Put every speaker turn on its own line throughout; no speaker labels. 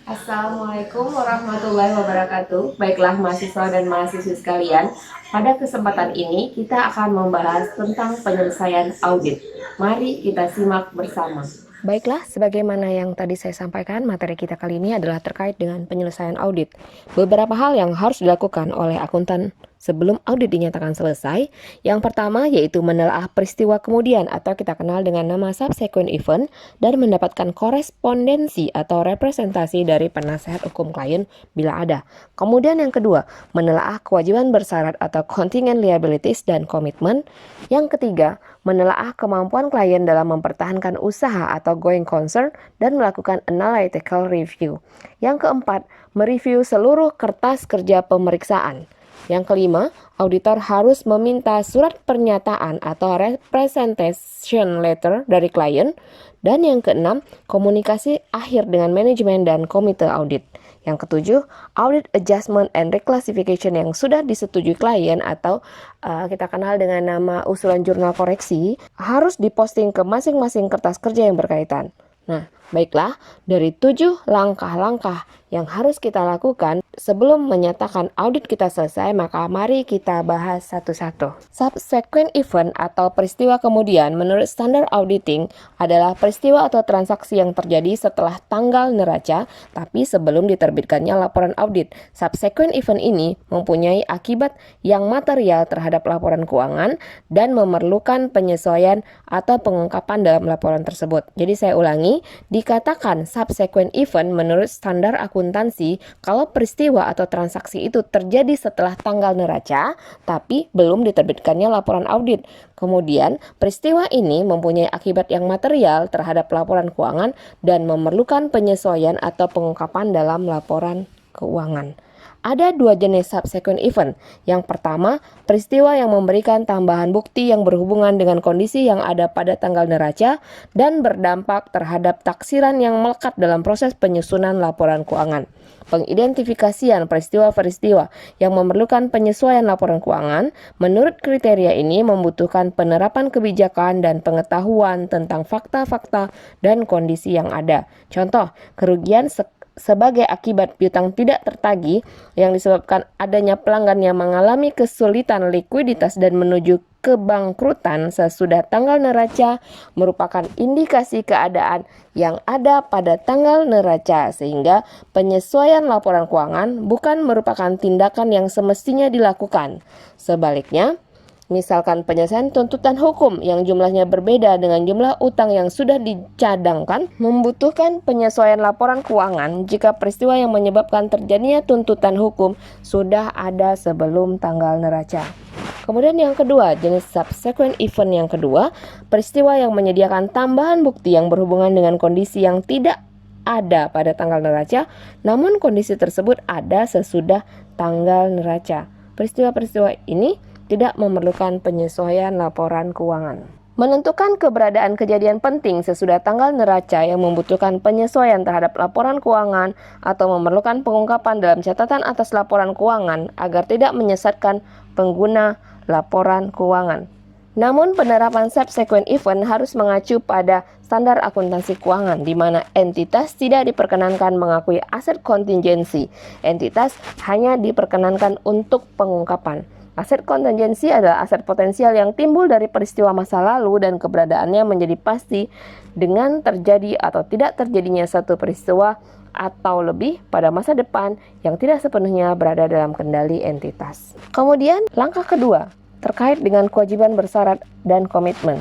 Assalamualaikum warahmatullahi wabarakatuh. Baiklah mahasiswa dan mahasiswi sekalian, pada kesempatan ini kita akan membahas tentang penyelesaian audit. Mari kita simak bersama. Baiklah, sebagaimana yang tadi saya sampaikan, materi kita kali ini adalah terkait dengan penyelesaian audit. Beberapa hal yang harus dilakukan oleh akuntan sebelum audit dinyatakan selesai. Yang pertama yaitu menelaah peristiwa kemudian atau kita kenal dengan nama subsequent event dan mendapatkan korespondensi atau representasi dari penasehat hukum klien bila ada. Kemudian yang kedua, menelaah kewajiban bersyarat atau contingent liabilities dan komitmen. Yang ketiga, menelaah kemampuan klien dalam mempertahankan usaha atau going concern dan melakukan analytical review. Yang keempat, mereview seluruh kertas kerja pemeriksaan. Yang kelima, auditor harus meminta surat pernyataan atau representation letter dari klien. Dan yang keenam, komunikasi akhir dengan manajemen dan komite audit. Yang ketujuh, audit adjustment and reclassification yang sudah disetujui klien atau kita kenal dengan nama usulan jurnal koreksi harus diposting ke masing-masing kertas kerja yang berkaitan. Nah, baiklah, dari 7 langkah-langkah yang harus kita lakukan sebelum menyatakan audit kita selesai, maka mari kita bahas satu-satu. Subsequent event atau peristiwa kemudian menurut standar auditing adalah peristiwa atau transaksi yang terjadi setelah tanggal neraca, tapi sebelum diterbitkannya laporan audit. Subsequent event ini mempunyai akibat yang material terhadap laporan keuangan dan memerlukan penyesuaian atau pengungkapan dalam laporan tersebut. Jadi saya ulangi, dikatakan subsequent event menurut standar akuntansi kalau peristiwa atau transaksi itu terjadi setelah tanggal neraca tapi belum diterbitkannya laporan audit. Kemudian, peristiwa ini mempunyai akibat yang material terhadap laporan keuangan dan memerlukan penyesuaian atau pengungkapan dalam laporan keuangan. Ada 2 jenis subsequent event. Yang pertama, peristiwa yang memberikan tambahan bukti yang berhubungan dengan kondisi yang ada pada tanggal neraca dan berdampak terhadap taksiran yang melekat dalam proses penyusunan laporan keuangan. Pengidentifikasian peristiwa-peristiwa yang memerlukan penyesuaian laporan keuangan menurut kriteria ini membutuhkan penerapan kebijakan dan pengetahuan tentang fakta-fakta dan kondisi yang ada. Contoh, kerugian sebagai akibat piutang tidak tertagih yang disebabkan adanya pelanggan yang mengalami kesulitan likuiditas dan menuju kebangkrutan sesudah tanggal neraca merupakan indikasi keadaan yang ada pada tanggal neraca, sehingga penyesuaian laporan keuangan bukan merupakan tindakan yang semestinya dilakukan. Sebaliknya, misalkan penyelesaian tuntutan hukum yang jumlahnya berbeda dengan jumlah utang yang sudah dicadangkan membutuhkan penyesuaian laporan keuangan jika peristiwa yang menyebabkan terjadinya tuntutan hukum sudah ada sebelum tanggal neraca. Kemudian yang kedua, jenis subsequent event yang kedua, peristiwa yang menyediakan tambahan bukti yang berhubungan dengan kondisi yang tidak ada pada tanggal neraca, namun kondisi tersebut ada sesudah tanggal neraca. Peristiwa-peristiwa ini tidak memerlukan penyesuaian laporan keuangan. Menentukan keberadaan kejadian penting sesudah tanggal neraca yang membutuhkan penyesuaian terhadap laporan keuangan atau memerlukan pengungkapan dalam catatan atas laporan keuangan agar tidak menyesatkan pengguna laporan keuangan. Namun penerapan subsequent event harus mengacu pada standar akuntansi keuangan di mana entitas tidak diperkenankan mengakui aset kontingensi. Entitas hanya diperkenankan untuk pengungkapan. Aset kontingensi adalah aset potensial yang timbul dari peristiwa masa lalu dan keberadaannya menjadi pasti dengan terjadi atau tidak terjadinya satu peristiwa atau lebih pada masa depan yang tidak sepenuhnya berada dalam kendali entitas. Kemudian, langkah kedua terkait dengan kewajiban bersyarat dan komitmen.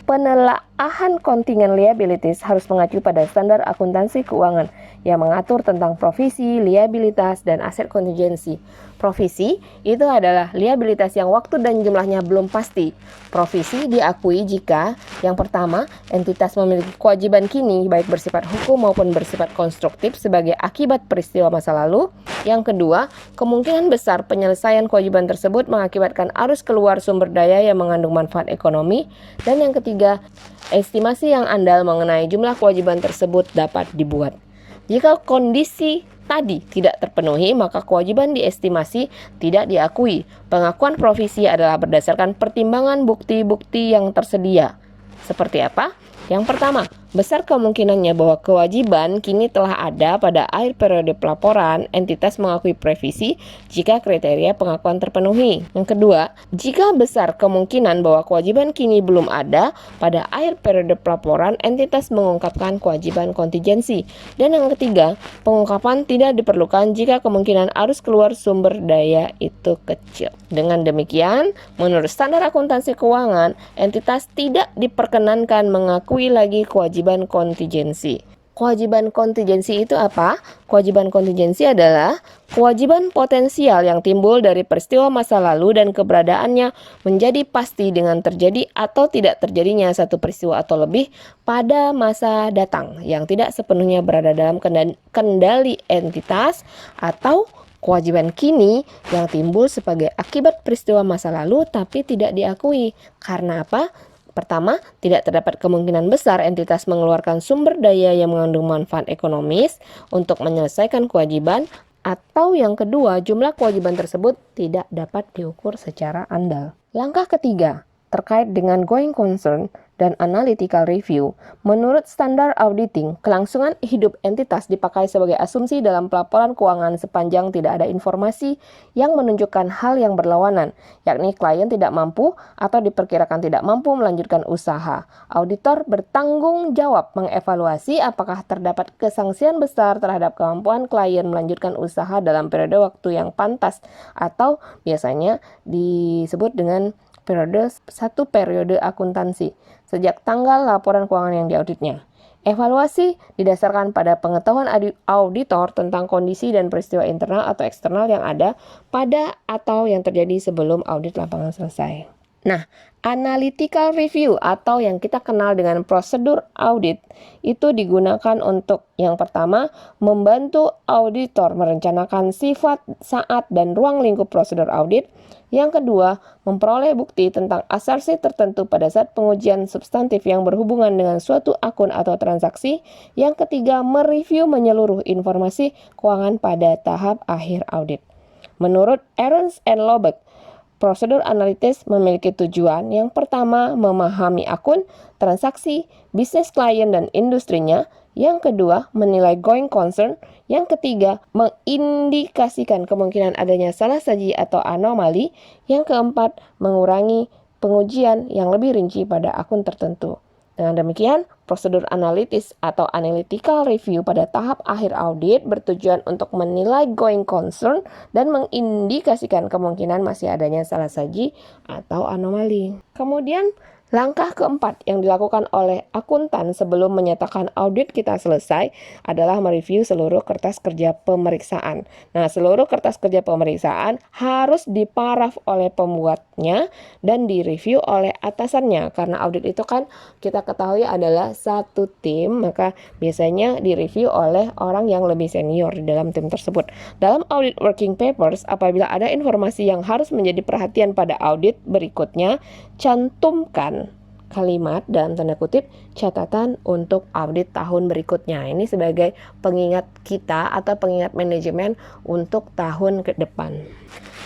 Penelaahan contingent liabilities harus mengacu pada standar akuntansi keuangan yang mengatur tentang provisi, liabilitas, dan aset kontingensi. Provisi itu adalah liabilitas yang waktu dan jumlahnya belum pasti. Provisi diakui jika yang pertama, entitas memiliki kewajiban kini baik bersifat hukum maupun bersifat konstruktif sebagai akibat peristiwa masa lalu. Yang kedua, kemungkinan besar penyelesaian kewajiban tersebut mengakibatkan arus keluar sumber daya yang mengandung manfaat ekonomi. Dan yang ketiga, estimasi yang andal mengenai jumlah kewajiban tersebut dapat dibuat. Jika kondisi tadi tidak terpenuhi, maka kewajiban diestimasi tidak diakui. Pengakuan provisi adalah berdasarkan pertimbangan bukti-bukti yang tersedia. Seperti apa? Yang pertama, Besar kemungkinannya bahwa kewajiban kini telah ada pada akhir periode pelaporan, entitas mengakui previsi jika kriteria pengakuan terpenuhi. Yang kedua, jika besar kemungkinan bahwa kewajiban kini belum ada pada akhir periode pelaporan, entitas mengungkapkan kewajiban kontingensi. Dan yang ketiga, pengungkapan tidak diperlukan jika kemungkinan arus keluar sumber daya itu kecil. Dengan demikian, menurut standar akuntansi keuangan, entitas tidak diperkenankan mengakui lagi kewajiban kontingensi. Kewajiban kontingensi itu apa? Kewajiban kontingensi adalah kewajiban potensial yang timbul dari peristiwa masa lalu dan keberadaannya menjadi pasti dengan terjadi atau tidak terjadinya satu peristiwa atau lebih pada masa datang yang tidak sepenuhnya berada dalam kendali entitas, atau kewajiban kini yang timbul sebagai akibat peristiwa masa lalu tapi tidak diakui. Karena apa? Pertama, tidak terdapat kemungkinan besar entitas mengeluarkan sumber daya yang mengandung manfaat ekonomis untuk menyelesaikan kewajiban, atau yang kedua, jumlah kewajiban tersebut tidak dapat diukur secara andal. Langkah ketiga, terkait dengan going concern dan analytical review. Menurut standar auditing, kelangsungan hidup entitas dipakai sebagai asumsi dalam pelaporan keuangan sepanjang tidak ada informasi yang menunjukkan hal yang berlawanan, yakni klien tidak mampu atau diperkirakan tidak mampu melanjutkan usaha. Auditor bertanggung jawab mengevaluasi apakah terdapat kesangsian besar terhadap kemampuan klien melanjutkan usaha dalam periode waktu yang pantas, atau biasanya disebut dengan satu periode akuntansi sejak tanggal laporan keuangan yang diauditnya. Evaluasi didasarkan pada pengetahuan auditor tentang kondisi dan peristiwa internal atau eksternal yang ada pada atau yang terjadi sebelum audit lapangan selesai. Nah, analytical review atau yang kita kenal dengan prosedur audit itu digunakan untuk yang pertama, membantu auditor merencanakan sifat, saat, dan ruang lingkup prosedur audit. Yang kedua, memperoleh bukti tentang asumsi tertentu pada saat pengujian substantif yang berhubungan dengan suatu akun atau transaksi. Yang ketiga, mereview menyeluruh informasi keuangan pada tahap akhir audit. Menurut Ernst & Lobach, prosedur analitis memiliki tujuan yang pertama, memahami akun, transaksi, bisnis klien dan industrinya. Yang kedua, menilai going concern. Yang ketiga, mengindikasikan kemungkinan adanya salah saji atau anomali. Yang keempat, mengurangi pengujian yang lebih rinci pada akun tertentu. Dengan demikian, prosedur analitis atau analytical review pada tahap akhir audit bertujuan untuk menilai going concern dan mengindikasikan kemungkinan masih adanya salah saji atau anomali. Kemudian, langkah keempat yang dilakukan oleh akuntan sebelum menyatakan audit kita selesai adalah mereview seluruh kertas kerja pemeriksaan. Nah, seluruh kertas kerja pemeriksaan harus diparaf oleh pembuatnya dan direview oleh atasannya. Karena audit itu kan kita ketahui adalah satu tim, maka biasanya direview oleh orang yang lebih senior di dalam tim tersebut. Dalam audit working papers, apabila ada informasi yang harus menjadi perhatian pada audit berikutnya, cantumkan kalimat dalam tanda kutip catatan untuk audit tahun berikutnya. Ini sebagai pengingat kita atau pengingat manajemen untuk tahun ke depan.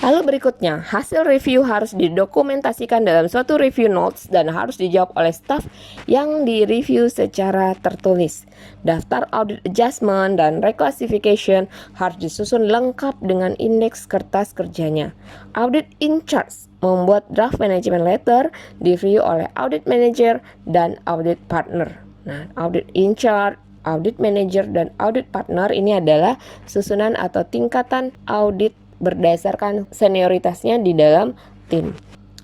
Lalu berikutnya, hasil review harus didokumentasikan dalam suatu review notes dan harus dijawab oleh staf yang direview secara tertulis. Daftar audit adjustment dan reclassification harus disusun lengkap dengan indeks kertas kerjanya. Audit in charge membuat draft management letter direview oleh audit manager dan audit partner. Nah, audit in charge, audit manager, dan audit partner ini adalah susunan atau tingkatan audit berdasarkan senioritasnya di dalam tim.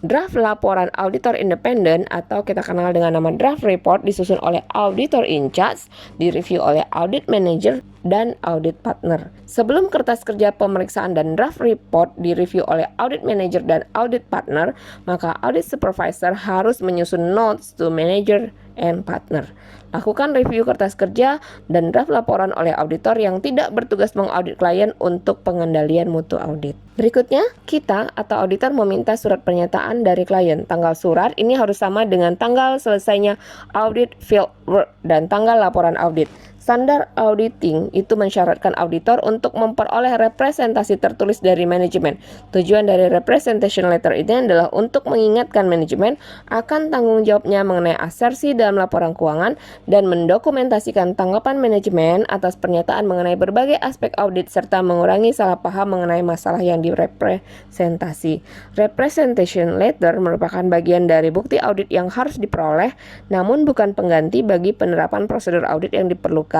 Draft laporan auditor independen atau kita kenal dengan nama draft report disusun oleh auditor in charge, direview oleh audit manager dan audit partner. Sebelum kertas kerja pemeriksaan dan draft report direview oleh audit manager dan audit partner, maka audit supervisor harus menyusun notes to manager and partner. Lakukan review kertas kerja dan draft laporan oleh auditor yang tidak bertugas mengaudit klien untuk pengendalian mutu audit. Berikutnya, kita atau auditor meminta surat pernyataan dari klien. Tanggal surat ini harus sama dengan tanggal selesainya audit field work dan tanggal laporan audit. Standar auditing itu mensyaratkan auditor untuk memperoleh representasi tertulis dari manajemen. Tujuan dari representation letter ini adalah untuk mengingatkan manajemen akan tanggung jawabnya mengenai asersi dalam laporan keuangan dan mendokumentasikan tanggapan manajemen atas pernyataan mengenai berbagai aspek audit serta mengurangi salah paham mengenai masalah yang direpresentasi. Representation letter merupakan bagian dari bukti audit yang harus diperoleh, namun bukan pengganti bagi penerapan prosedur audit yang diperlukan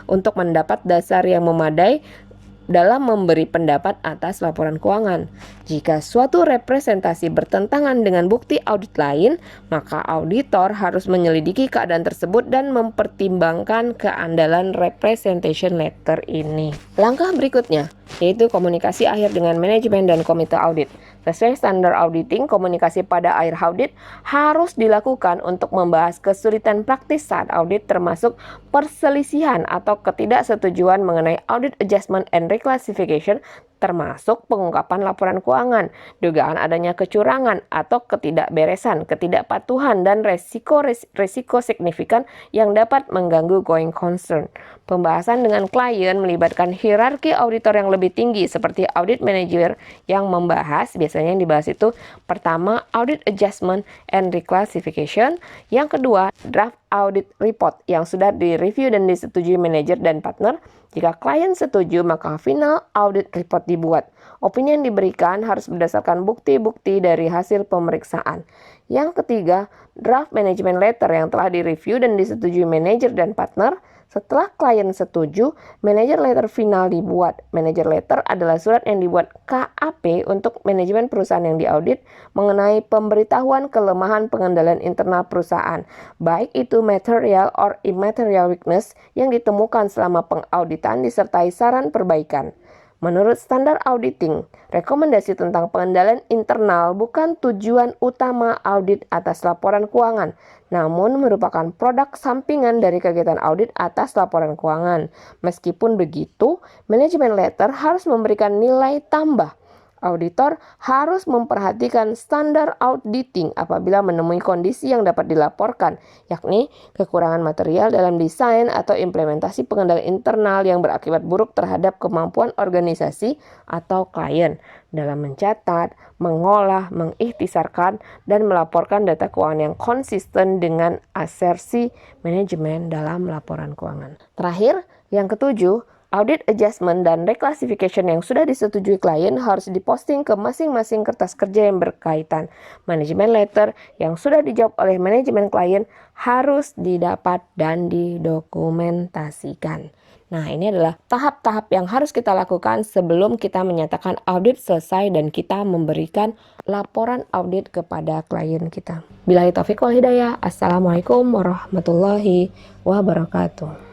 untuk mendapat dasar yang memadai dalam memberi pendapat atas laporan keuangan. Jika suatu representasi bertentangan dengan bukti audit lain, maka auditor harus menyelidiki keadaan tersebut dan mempertimbangkan keandalan representation letter ini. Langkah berikutnya yaitu komunikasi akhir dengan manajemen dan komite audit. Sesuai standar auditing, komunikasi pada akhir audit harus dilakukan untuk membahas kesulitan praktis saat audit, termasuk perselisihan atau ketidaksetujuan mengenai audit adjustment and reclassification, termasuk pengungkapan laporan keuangan, dugaan adanya kecurangan atau ketidakberesan, ketidakpatuhan, dan resiko signifikan yang dapat mengganggu going concern. Pembahasan dengan klien melibatkan hierarki auditor yang lebih tinggi seperti audit manager yang membahas, biasanya yang dibahas itu pertama audit adjustment and reclassification, yang kedua draft audit report yang sudah direview dan disetujui manajer dan partner. Jika klien setuju, maka final audit report dibuat. Opini yang diberikan harus berdasarkan bukti-bukti dari hasil pemeriksaan. Yang ketiga, draft management letter yang telah direview dan disetujui manajer dan partner. Setelah klien setuju, manager letter final dibuat. Manager letter adalah surat yang dibuat KAP untuk manajemen perusahaan yang diaudit mengenai pemberitahuan kelemahan pengendalian internal perusahaan, baik itu material or immaterial weakness yang ditemukan selama pengauditan disertai saran perbaikan. Menurut standar auditing, rekomendasi tentang pengendalian internal bukan tujuan utama audit atas laporan keuangan, namun merupakan produk sampingan dari kegiatan audit atas laporan keuangan. Meskipun begitu, manajemen letter harus memberikan nilai tambah. Auditor harus memperhatikan standar auditing apabila menemui kondisi yang dapat dilaporkan, yakni kekurangan material dalam desain atau implementasi pengendalian internal yang berakibat buruk terhadap kemampuan organisasi atau klien dalam mencatat, mengolah, mengikhtisarkan, dan melaporkan data keuangan yang konsisten dengan asersi manajemen dalam laporan keuangan. Terakhir, yang ketujuh, audit adjustment dan reclassification yang sudah disetujui klien harus diposting ke masing-masing kertas kerja yang berkaitan. Manajemen letter yang sudah dijawab oleh manajemen klien harus didapat dan didokumentasikan. Nah, ini adalah tahap-tahap yang harus kita lakukan sebelum kita menyatakan audit selesai dan kita memberikan laporan audit kepada klien kita. Billahi taufiq wal hidayah. Assalamualaikum warahmatullahi wabarakatuh.